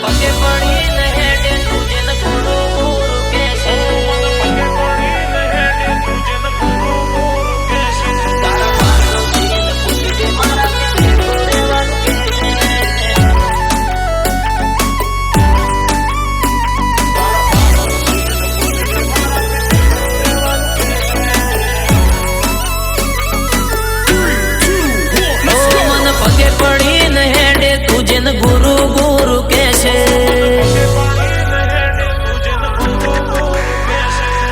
પગે પડીને હેડે તુજે ન ગુરુ ગુરુ કહેશે. તારા પાડોશીને પૂછજે મારાથી કેવું રહેવાનું કહેશે. પગે પડીને હેડે તુજે ન ગુરુ ગુરુ કહેશે.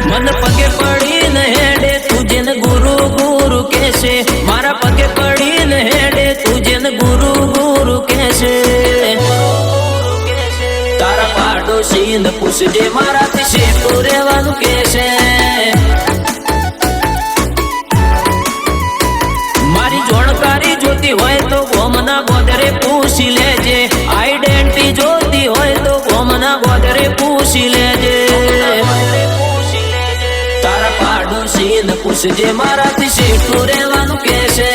મન પગે પડીને હેડે તુજે ન ગુરુ ગુરુ કહેશે. મારા પગે પડીને હેડે તુજે ન ગુરુ ગુરુ કહેશે. તારા પાડોશીને પૂછજે મારાથી શેઠું રહેવાનું કહેશે. મારી જોણકારી જોતી હોય તો ગોમના ગોદરે પૂછી લેજે. આઈડેન્ટિટી જોતી હોય તો ગોમના ગોદરે પૂછી લેજે. તારા પાડોશીને પૂછજે મારાથી શેઠું રહેવાનું કહેશે.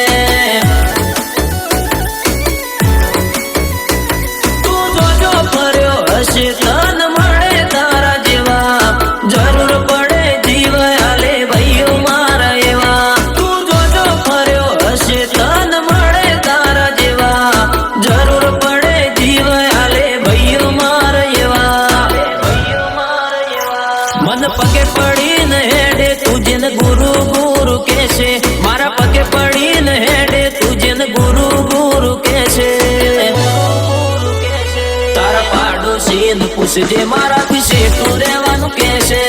તું જોજો ફર્યો હશે તન મળે તારા જેવા. જરૂર પડે જીવ આલે ભાઈઓ મારા એવા. તું જોજો ફર્યો હશે તન મળે તારા જેવા. જરૂર પડે જીવ આલે ભાઈઓ મારા એવા. મન પગે પડીને હેડે તુજે ન ગુરુ ગુરુ કહેશે. મારા પગે પડીને હેડે તુજે ન ગુરુ ગુરુ કહેશે. તારા પાડોશીને પૂછજે મારાથી શેઠું રહેવાનું કહેશે.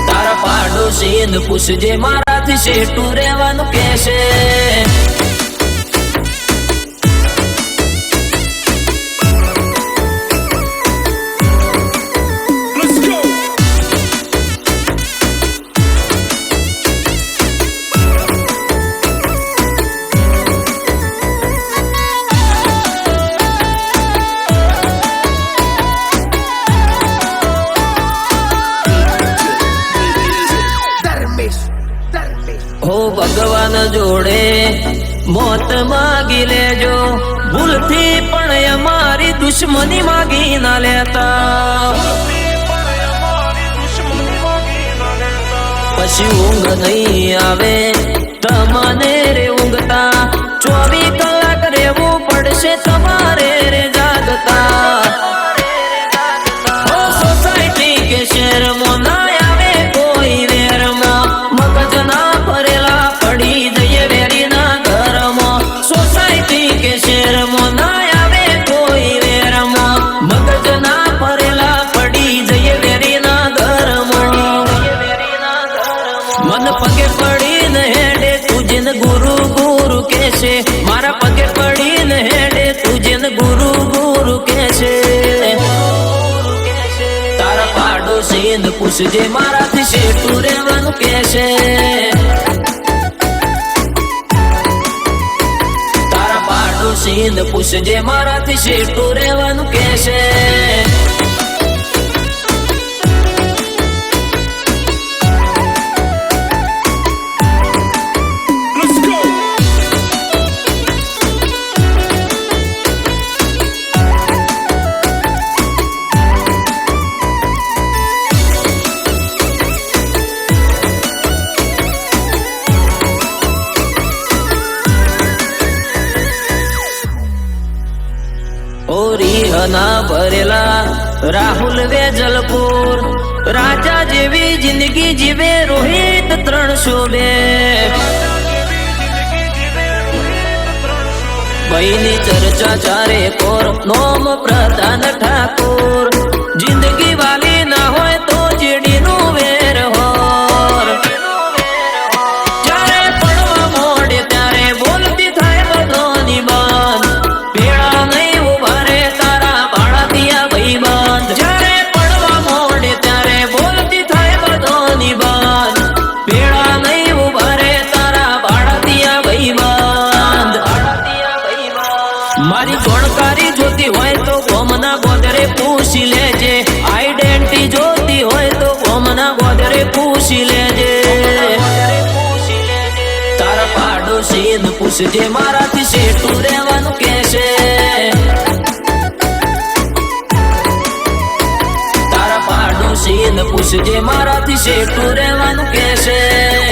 તારા પાડોશીને પૂછજે મારાથી શેઠું રહેવાનું કહેશે. હો ભગવાન જોડે મોત માગી લેજો. ભૂલથી પણ અમારી દુશ્મની માગી ના લેતા. પછી ઊંઘ નહીં આવે તમને રે ઊંઘતા. 24 કલાક રહેવું પડશે તમારે રે જાગતા. સોસાયટી કે શહેરમાં ના આવે કોઈ વેરમાં. મગજ ના ભરેલા પડી જઈએ વેરીના ઘરમાં. સોસાયટી કે શહેરમાં ના આવે કોઈ વેરમાં. મગજ ના ભરેલા પડી જઈએ વેરીના ઘરમાં. મન પગે પડીને હેડે તુજે ન ગુરુ ગુરુ કહેશે. મારા પગે પડીને હેડે તુજે ન ગુરુ ગુરુ કહેશે. તારા પાડોશીને પૂછજે મારાથી શેઠું રહેવાનું કહેશે. તારા પાડોશીને પૂછજે મારાથી શેઠું રહેવાનું કહેશે. રીહના ભરેલા રાહુલ વેજલપુર. રાજા જેવી જિંદગી જીવે રોહિત 302. ભાઈની ચર્ચા ચારે કોર નોમ પ્રધાન ઠાકોર. જિંદગી વાલી ના હોય તો જેડીનું વેર હોર. જ્યારે પડવા મોડે ત્યારે બોલતી થાય બધાની બાન. ભેળા નહીં ઉભા રે તારા ભાડાતિયા ભાઈબંધ. જ્યારે પડવા મોડે ત્યારે બોલતી થાય બધાની બાન. ભેળા નહીં ઉભા રે તારા ભાડાતિયા ભાઈબંધ. મારી જોણકારી જોતી હોય તો ગોમના ગોદરે પૂછી લેજે. આઈડેન્ટિટી જોતી હોય તો ગોમના ગોદરે પૂછી લેજે. તારા પાડોશીને પૂછજે મારાથી શેઠું રહેવાનું છે. તારા પાડોશીને પૂછજે મારાથી શેઠું રહેવાનું કે છે.